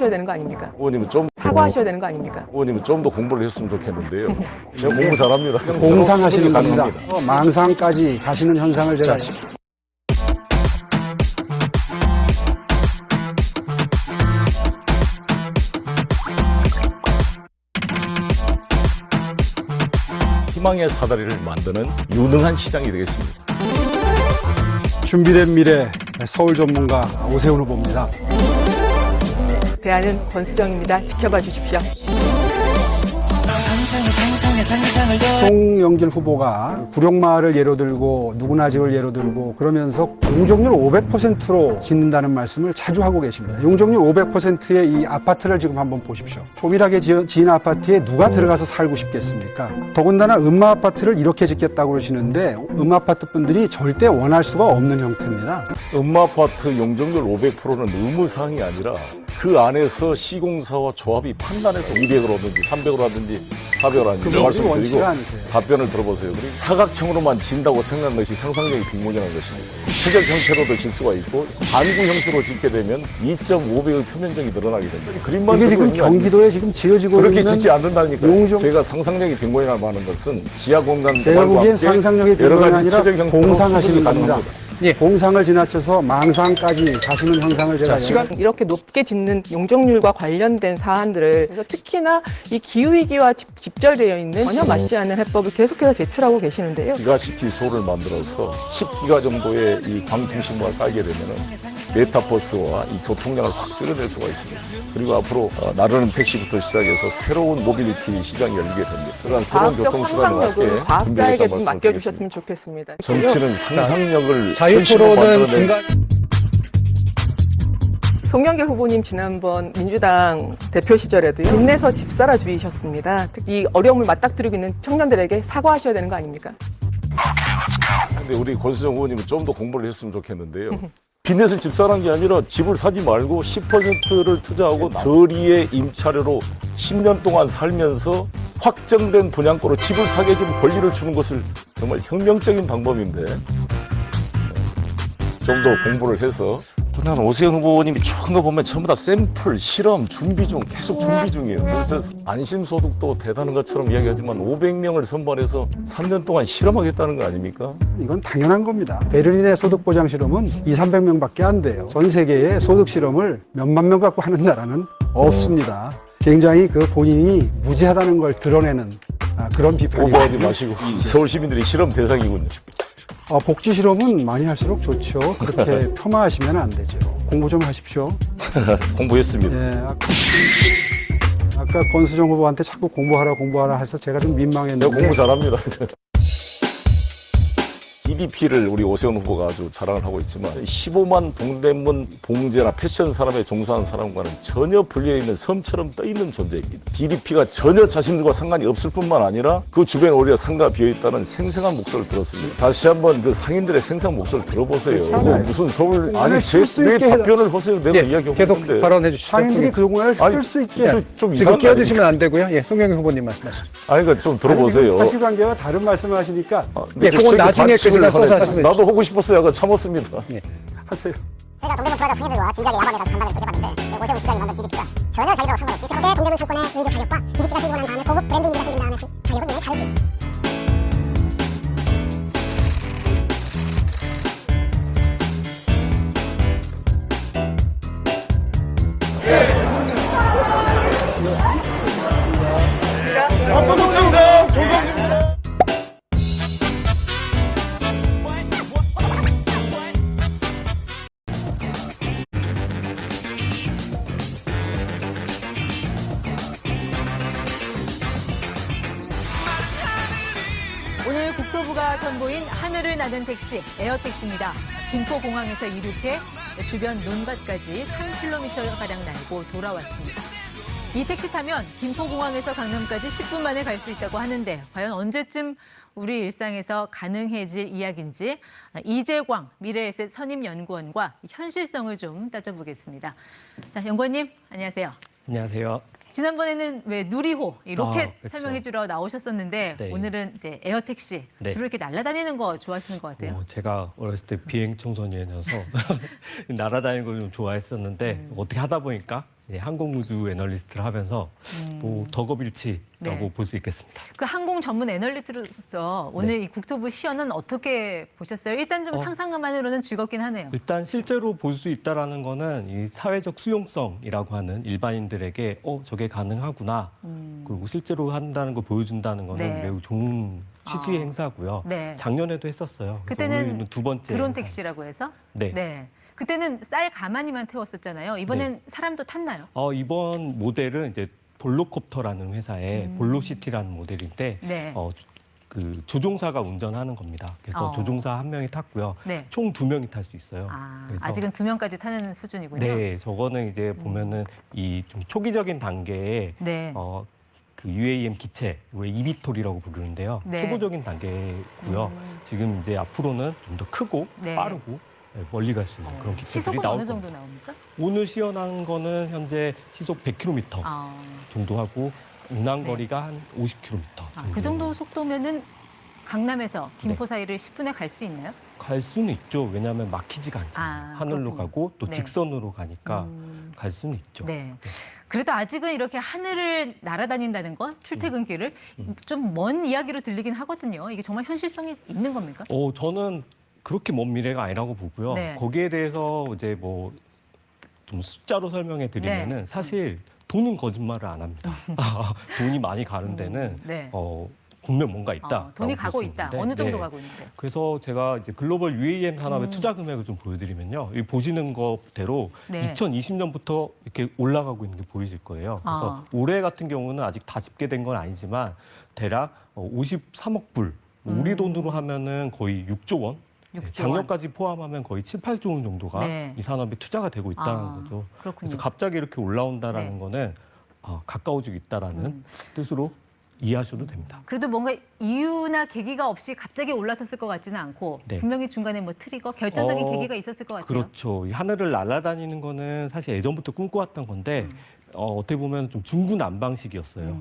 하셔야 되는 거 아닙니까? 의원님은 좀 사과하셔야 되는 거 아닙니까? 의원님은 좀 더 공부를 했으면 좋겠는데요. 제가 공부 잘합니다. 공상하시는 겁니다. 가능합니다. 망상까지 가시는 현상을 제가 희망의 사다리를 만드는 유능한 시장이 되겠습니다. 준비된 미래 서울 전문가 오세훈 후보입니다. 대안은 권수정입니다. 지켜봐 주십시오. 송영길 후보가 구룡마을을 예로 들고 누구나 집을 예로 들고 그러면서 용적률 500%로 짓는다는 말씀을 자주 하고 계십니다. 용적률 500%의 이 아파트를 지금 한번 보십시오. 조밀하게 지은 아파트에 누가 들어가서 살고 싶겠습니까? 더군다나 음마 아파트를 이렇게 짓겠다고 그러시는데 음마 아파트 분들이 절대 원할 수가 없는 형태입니다. 음마아파트 용적률 500%는 의무사항이 아니라 그 안에서 시공사와 조합이 판단해서 200으로 하든지 300으로 하든지 400으로 하든지 그건 말씀드리고 원치가 아니세요. 답변을 들어보세요. 그리고 사각형으로만 진다고 생각하는 것이 상상력이 빅문이라는 것입니다. 최적 형태로도 질 수가 있고 반구 형수로 짓게 되면 2.5배의 표면적이 늘어나게 됩니다. 그림만 이게 지금 들고 있는 게 아닙니다. 경기도에 지금 지어지고 그렇게 있는 짓지 않는다니까요. 용적- 제가 상상력이 빅문이라고 하는 것은 지하 공간 제가 보기엔 상상력이 여러 빅문이 가지 아니라 최적 형태로 공상하시는 추진이 겁니다. 가능합니다. 공상을 지나쳐서 망상까지 가시는 현상을 제가 이렇게 높게 짓는 용적률과 관련된 사안들을 그래서 특히나 이 기후위기와 직결되어 있는 전혀 맞지 않는 해법을 계속해서 제출하고 계시는데요. 기가시티 소를 만들어서 10기가 정도의 이 광통신망을 깔게 되면은 메타버스와 이 교통량을 확 줄여낼 수가 있습니다. 그리고 앞으로 나르는 택시부터 시작해서 새로운 모빌리티 시장이 열리게 됩니다. 그러한 새로운 과학적 교통수단과 함께 상상력을 과학자에게 좀 준비했다는 말씀을 맡겨주셨으면 좋겠습니다. 정치는 상상력을 자유토론은 중간 송영길 후보님 지난번 민주당 대표 시절에도요. 국내에서 집사라주의셨습니다. 특히 이 어려움을 맞닥뜨리고 있는 청년들에게 사과하셔야 되는 거 아닙니까? 근데 우리 권수정 의원님은 좀 더 공부를 했으면 좋겠는데요. 빚내서 집 사는 게 아니라 집을 사지 말고 10%를 투자하고 저리의 임차료로 10년 동안 살면서 확정된 분양가로 집을 사게 해주는 권리를 주는 것을 정말 혁명적인 방법인데 좀 더 공부를 해서 난 오세훈 후보님이 추한 거 보면 전부 다 샘플, 실험, 준비 중, 계속 준비 중이에요. 그래서 안심소득도 대단한 것처럼 이야기하지만 500명을 선발해서 3년 동안 실험하겠다는 거 아닙니까? 이건 당연한 겁니다. 베를린의 소득보장 실험은 200~300명밖에 안 돼요. 전 세계의 소득 실험을 몇만 명 갖고 하는 나라는 없습니다. 굉장히 그 본인이 무지하다는 걸 드러내는 그런 비판이 오버하지 마시고 이 서울 시민들이 실험 대상이군요. 복지 실험은 많이 할수록 좋죠. 그렇게 폄하하시면 안 되죠. 공부 좀 하십시오. 공부했습니다. 예, 아까 권수정 후보한테 자꾸 공부하라 해서 제가 좀 민망했는데 내가 공부 잘합니다. DDP를 우리 오세훈 후보가 아주 자랑을 하고 있지만 15만 동대문 봉제나 패션 산업에 종사하는 사람과는 전혀 분리해 있는 섬처럼 떠있는 존재입니다. DDP가 전혀 자신들과 상관이 없을 뿐만 아니라 그 주변에 오히려 상가 비어있다는 생생한 목소리를 들었습니다. 다시 한번 그 상인들의 생생한 목소리를 들어보세요. 그거 무슨 서울 아니 내 답변을 보세요. 내가 이야기하고 계속 있는데 발언해 주시죠. 상인들이 그 공간을 쓸 수 있게 좀 지금 이상한 끼어드시면 안 되고요. 예, 송영길 후보님 말씀하시죠. 아니 그러니까 좀 들어보세요. 사실관계와 다른 말씀을 하시니까 예, 그건 나중에 그냥 써서 하시면 나도 하고 싶었어요. 약간 참았습니다. 하세요. 제가 동대문 프라자 상인들과 진지하게 야밤에 가서 간담회를 해봤는데 오세훈 시장이 만든 DDP가 전혀 자기들하고 상관없이 그때 동대문 수도권의 의료 가격과 DDP가 들고 난 다음에 고급 브랜드 인지가 생긴 다음에 가격은 굉장히 다를 수 있습니다. 오늘 국토부가 선보인 하늘을 나는 택시, 에어택시입니다. 김포공항에서 이륙해 주변 논밭까지 3km가량 날고 돌아왔습니다. 이 택시 타면 김포공항에서 강남까지 10분 만에 갈 수 있다고 하는데 과연 언제쯤 우리 일상에서 가능해질 이야기인지 이재광 미래에셋 선임연구원과 현실성을 좀 따져보겠습니다. 자, 연구원님 안녕하세요. 안녕하세요. 지난번에는 왜 누리호, 이 로켓 그렇죠. 설명해 주러 나오셨었는데 네. 오늘은 이제 에어택시 네. 주로 이렇게 날아다니는 거 좋아하시는 것 같아요. 제가 어렸을 때 비행 청소년이어서 날아다니는 걸 좀 좋아했었는데 어떻게 하다 보니까 이제 항공우주 애널리스트를 하면서 뭐 덕업일치라고 네. 볼 수 있겠습니다. 그 항공 전문 애널리스트로서 오늘 이 국토부 시연은 어떻게 보셨어요? 일단 좀 상상만으로는 즐겁긴 하네요. 일단 실제로 볼 수 있다라는 거는 이 사회적 수용성이라고 하는 일반인들에게 저게 가능하구나. 그리고 실제로 한다는 걸 보여준다는 거는 네. 매우 좋은 취지의 행사고요. 네. 작년에도 했었어요. 그래서 그때는 오늘은 두 번째 드론 행사. 택시라고 해서? 네. 그때는 쌀 가마니만 태웠었잖아요. 이번엔 사람도 탔나요? 이번 모델은 이제 볼로콥터라는 회사의 볼로시티라는 모델인데 네. 그 조종사가 운전하는 겁니다. 그래서 조종사 한 명이 탔고요. 네. 총 2명이 탈 수 있어요. 그래서 아직은 2명까지 타는 수준이군요. 네, 저거는 이제 보면은 이 좀 초기적인 단계에 네. 그 UAM 기체, eVTOL이라고 부르는데요. 네. 초보적인 단계고요. 지금 이제 앞으로는 좀 더 크고 네. 빠르고 멀리 갈 수 있는 그런 기체들이 시속은 나올 어느 겁니다. 정도 나옵니까? 오늘 시연한 거는 현재 시속 100km 정도 하고 운항 네. 거리가 한 50km 정도. 그 정도 속도면은 강남에서 김포 사이를 10분에 갈 수 있나요? 갈 수는 있죠. 왜냐하면 막히지가 않잖아요. 하늘로 그렇군요. 가고 또 네. 직선으로 가니까 갈 수는 있죠. 네. 그래도 아직은 이렇게 하늘을 날아다닌다는 건 출퇴근길을 좀 먼 이야기로 들리긴 하거든요. 이게 정말 현실성이 있는 겁니까? 저는 그렇게 먼 미래가 아니라고 보고요. 네. 거기에 대해서 이제 뭐 좀 숫자로 설명해 드리면은 네. 사실 돈은 거짓말을 안 합니다. 돈이 많이 가는 데는 네. 분명 뭔가 있다. 돈이 가고 있다. 어느 정도 가고 있는데? 그래서 제가 이제 글로벌 UAM 산업의 투자 금액을 좀 보여드리면요. 이 보시는 것대로 네. 2020년부터 이렇게 올라가고 있는 게 보이실 거예요. 그래서 올해 같은 경우는 아직 다 집계된 건 아니지만 대략 53억 불. 우리 돈으로 하면은 거의 6조 원. 6조 작년까지 포함하면 거의 7, 8조 원 정도가 네. 이 산업에 투자가 되고 있다는 거죠. 그렇군요. 그래서 갑자기 이렇게 올라온다라는 네. 거는 가까워지고 있다라는 뜻으로 이해하셔도 됩니다. 그래도 뭔가 이유나 계기가 없이 갑자기 올라섰을 것 같지는 않고 네. 분명히 중간에 뭐 트리거, 결정적인 계기가 있었을 것 같아요. 그렇죠. 이 하늘을 날아다니는 거는 사실 예전부터 꿈꿔왔던 건데 어떻게 보면 좀 중구난방식이었어요.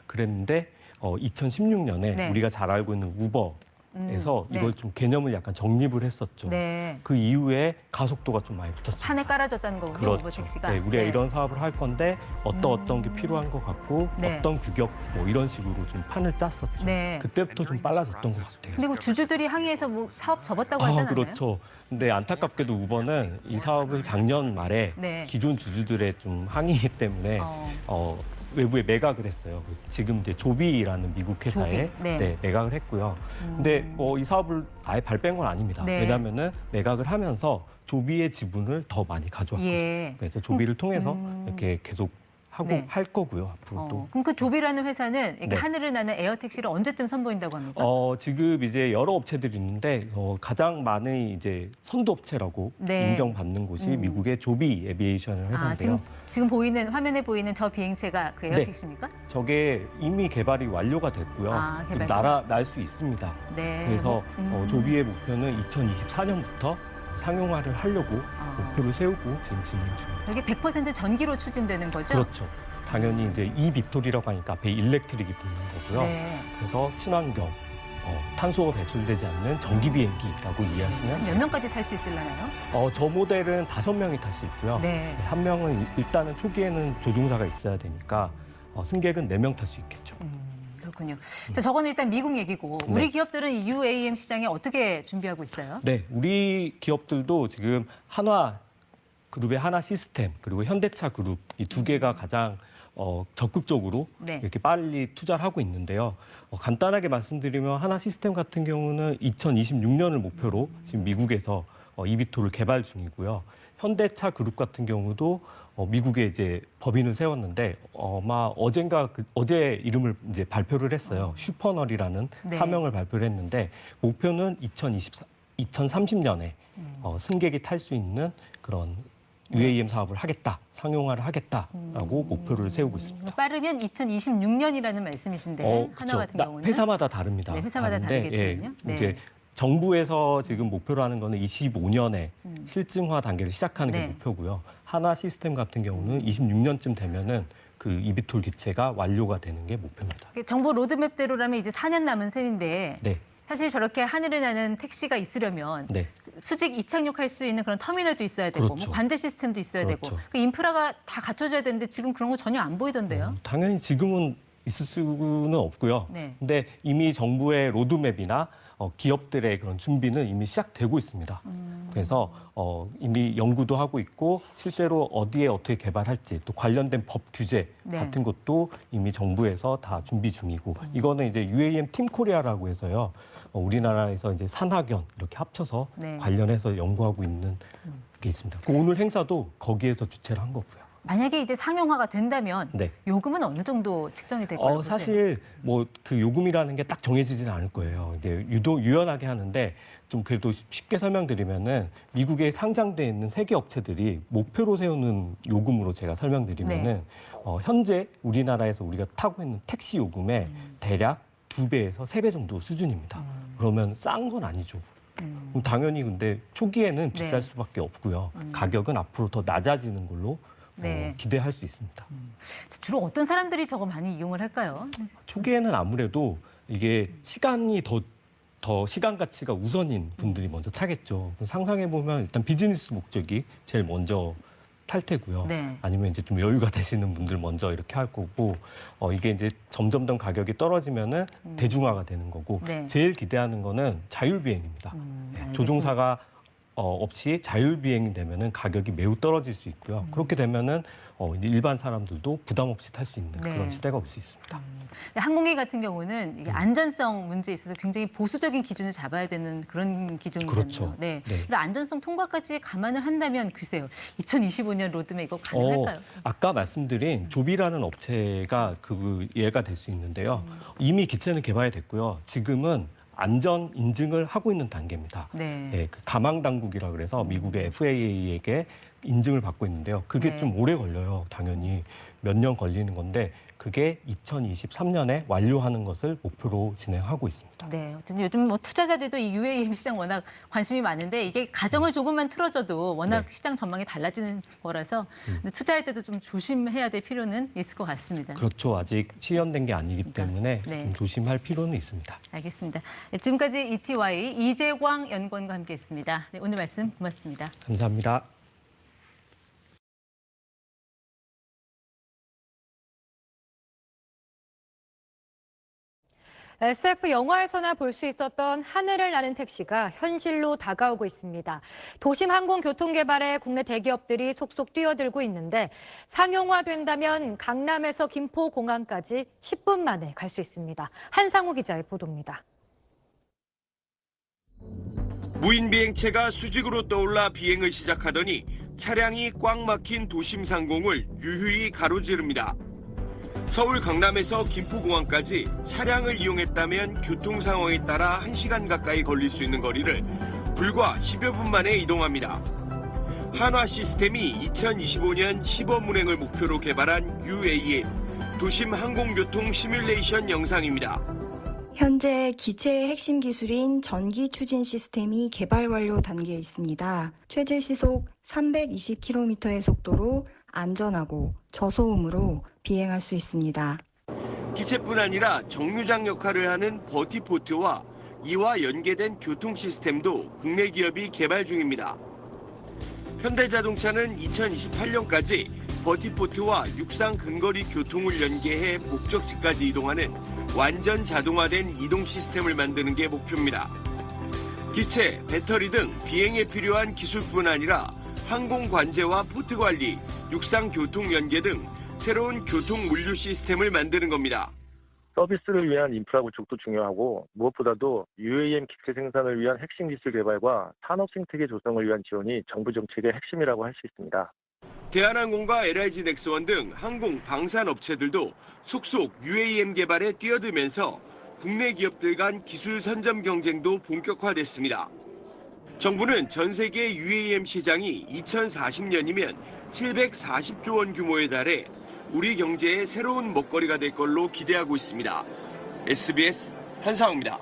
그랬는데 2016년에 네. 우리가 잘 알고 있는 우버에서 네. 이걸 좀 개념을 약간 정립을 했었죠. 네. 그 이후에 가속도가 좀 많이 붙었습니다. 판에 깔아줬다는 거군요. 그렇죠. 우버 택시가. 네, 우리가 이런 사업을 할 건데 어떤 게 필요한 것 같고 네. 어떤 규격 뭐 이런 식으로 좀 판을 짰었죠. 네. 그때부터 좀 빨라졌던 것 같아요. 근데 그 주주들이 항의해서 뭐 사업 접었다고 하지 않았나요? 그렇죠. 근데 안타깝게도 우버는 이 사업을 작년 말에 네. 기존 주주들의 좀 항의 때문에 외부에 매각을 했어요. 지금 이제 조비라는 미국 회사에 조비, 네. 매각을 했고요. 근데 이 사업을 아예 발 뺀 건 아닙니다. 네. 왜냐하면은 매각을 하면서 조비의 지분을 더 많이 가져왔거든요. 예. 그래서 조비를 통해서 이렇게 계속 하고 네. 할 거고요. 앞으로도. 그럼 그 조비라는 회사는 이렇게 네. 하늘을 나는 에어 택시를 언제쯤 선보인다고 합니까? 지금 이제 여러 업체들이 있는데 가장 많은 이제 선도 업체라고 네. 인정받는 곳이 미국의 조비 에비에이션 회사인데요. 지금 보이는 화면에 보이는 저 비행체가 그 에어 네. 택시입니까? 저게 이미 개발이 완료가 됐고요. 개발. 날 수 있습니다. 네. 그래서 조비의 목표는 2024년부터 상용화를 하려고 목표를 세우고 지금 진행 중입니다. 이게 100% 전기로 추진되는 거죠? 그렇죠. 당연히 이제 eVTOL이라고 하니까 앞에 일렉트릭이 붙는 거고요. 네. 그래서 친환경, 탄소가 배출되지 않는 전기 비행기라고 이해하시면 몇 명까지 탈 수 있으려나요? 저 모델은 5명이 탈 수 있고요. 네. 한 명은 일단은 초기에는 조종사가 있어야 되니까 승객은 4명 탈 수 있겠죠. 그렇군요. 자, 저거는 일단 미국 얘기고 우리 네. 기업들은 이 UAM 시장에 어떻게 준비하고 있어요? 네, 우리 기업들도 지금 한화 그룹의 하나 시스템 그리고 현대차 그룹 이 두 개가 가장 적극적으로 네. 이렇게 빨리 투자를 하고 있는데요. 간단하게 말씀드리면 하나 시스템 같은 경우는 2026년을 목표로 지금 미국에서 eVTOL을 개발 중이고요. 현대차 그룹 같은 경우도 미국에 이제 법인을 세웠는데 아마 어제 이름을 이제 발표를 했어요. 슈퍼널이라는 네. 사명을 발표를 했는데 목표는 2030년에 승객이 탈 수 있는 그런 UAM 사업을 하겠다, 상용화를 하겠다라고 목표를 세우고 있습니다. 빠르면 2026년이라는 말씀이신데 하나 그쵸. 같은 경우는 회사마다 다릅니다. 네, 회사마다 다른데, 다르겠군요. 네. 이제 정부에서 지금 목표로 하는 거는 25년에 실증화 단계를 시작하는 게 네. 목표고요. 하나 시스템 같은 경우는 26년쯤 되면은 그 eVTOL 기체가 완료가 되는 게 목표입니다. 정부 로드맵대로라면 이제 4년 남은 셈인데 네. 사실 저렇게 하늘에 나는 택시가 있으려면 네. 수직 이착륙할 수 있는 그런 터미널도 있어야 되고 그렇죠. 뭐 관제 시스템도 있어야 그렇죠. 되고 그 인프라가 다 갖춰져야 되는데 지금 그런 거 전혀 안 보이던데요. 당연히 지금은 있을 수는 없고요. 네. 근데 이미 정부의 로드맵이나 기업들의 그런 준비는 이미 시작되고 있습니다. 그래서 이미 연구도 하고 있고 실제로 어디에 어떻게 개발할지 또 관련된 법 규제 네. 같은 것도 이미 정부에서 다 준비 중이고 이거는 이제 UAM 팀 코리아라고 해서요. 우리나라에서 이제 산학연 이렇게 합쳐서 네. 관련해서 연구하고 있는 게 있습니다. 오늘 행사도 거기에서 주최를 한 거고요. 만약에 이제 상용화가 된다면 네. 요금은 어느 정도 책정이 될 거라고 보세요? 사실 뭐 그 요금이라는 게 딱 정해지지는 않을 거예요. 이제 유연하게 하는데 좀 그래도 쉽게 설명드리면은 미국에 상장돼 있는 세계 업체들이 목표로 세우는 요금으로 제가 설명드리면은 네. 현재 우리나라에서 우리가 타고 있는 택시 요금의 대략 2배에서 3배 정도 수준입니다. 그러면 싼 건 아니죠. 그럼 당연히 근데 초기에는 네. 비쌀 수밖에 없고요. 가격은 앞으로 더 낮아지는 걸로 네. 기대할 수 있습니다. 주로 어떤 사람들이 저거 많이 이용을 할까요? 초기에는 아무래도 이게 시간이 더 시간 가치가 우선인 분들이 먼저 타겠죠. 상상해 보면 일단 비즈니스 목적이 제일 먼저 탈 테고요. 네. 아니면 이제 좀 여유가 되시는 분들 먼저 이렇게 할 거고 이게 이제 점점 더 가격이 떨어지면은 대중화가 되는 거고 네. 제일 기대하는 거는 자율비행입니다. 알겠습니다. 조종사가 없이 자율비행이 되면은 가격이 매우 떨어질 수 있고요. 그렇게 되면은 일반 사람들도 부담 없이 탈 수 있는 네. 그런 시대가 올 수 있습니다. 항공기 같은 경우는 이게 안전성 문제에 있어서 굉장히 보수적인 기준을 잡아야 되는 그런 기준이잖아요. 그렇죠. 네. 네. 이런 안전성 통과까지 감안을 한다면 글쎄요. 2025년 로드맵 이거 가능할까요? 아까 말씀드린 조비라는 업체가 그 예가 될 수 있는데요. 이미 기체는 개발이 됐고요. 지금은 안전 인증을 하고 있는 단계입니다. 네. 예, 그 가망 당국이라 그래서 미국의 FAA에게 인증을 받고 있는데요. 그게 네. 좀 오래 걸려요. 당연히 몇 년 걸리는 건데 그게 2023년에 완료하는 것을 목표로 진행하고 있습니다. 네. 어쨌든 요즘 뭐 투자자들도 이 UAM 시장 워낙 관심이 많은데 이게 가정을 조금만 틀어져도 워낙 네. 시장 전망이 달라지는 거라서 근데 투자할 때도 좀 조심해야 될 필요는 있을 것 같습니다. 그렇죠. 아직 시연된 게 아니기 때문에 네. 좀 조심할 필요는 있습니다. 알겠습니다. 네, 지금까지 ETY 이재광 연구원과 함께했습니다. 네, 오늘 말씀 고맙습니다. 감사합니다. SF 영화에서나 볼 수 있었던 하늘을 나는 택시가 현실로 다가오고 있습니다. 도심 항공 교통 개발에 국내 대기업들이 속속 뛰어들고 있는데 상용화된다면 강남에서 김포공항까지 10분 만에 갈 수 있습니다. 한상우 기자의 보도입니다. 무인 비행체가 수직으로 떠올라 비행을 시작하더니 차량이 꽉 막힌 도심 상공을 유유히 가로지릅니다. 서울 강남에서 김포공항까지 차량을 이용했다면 교통 상황에 따라 1시간 가까이 걸릴 수 있는 거리를 불과 10여 분 만에 이동합니다. 한화 시스템이 2025년 시범 운행을 목표로 개발한 UAM, 도심 항공교통 시뮬레이션 영상입니다. 현재 기체의 핵심 기술인 전기 추진 시스템이 개발 완료 단계에 있습니다. 최대 시속 320km의 속도로 안전하고 저소음으로 비행할 수 있습니다. 기체뿐 아니라 정류장 역할을 하는 버티포트와 이와 연계된 교통 시스템도 국내 기업이 개발 중입니다. 현대자동차는 2028년까지 버티포트와 육상 근거리 교통을 연계해 목적지까지 이동하는 완전 자동화된 이동 시스템을 만드는 게 목표입니다. 기체, 배터리 등 비행에 필요한 기술뿐 아니라 항공 관제와 포트 관리, 육상 교통 연계 등 새로운 교통 물류 시스템을 만드는 겁니다. 서비스를 위한 인프라 구축도 중요하고 무엇보다도 UAM 기체 생산을 위한 핵심 기술 개발과 산업 생태계 조성을 위한 지원이 정부 정책의 핵심이라고 할 수 있습니다. 대한항공과 LIG 넥스원 등 항공 방산 업체들도 속속 UAM 개발에 뛰어들면서 국내 기업들 간 기술 선점 경쟁도 본격화됐습니다. 정부는 전 세계 UAM 시장이 2040년이면 740조 원 규모에 달해 우리 경제의 새로운 먹거리가 될 걸로 기대하고 있습니다. SBS 한상우입니다.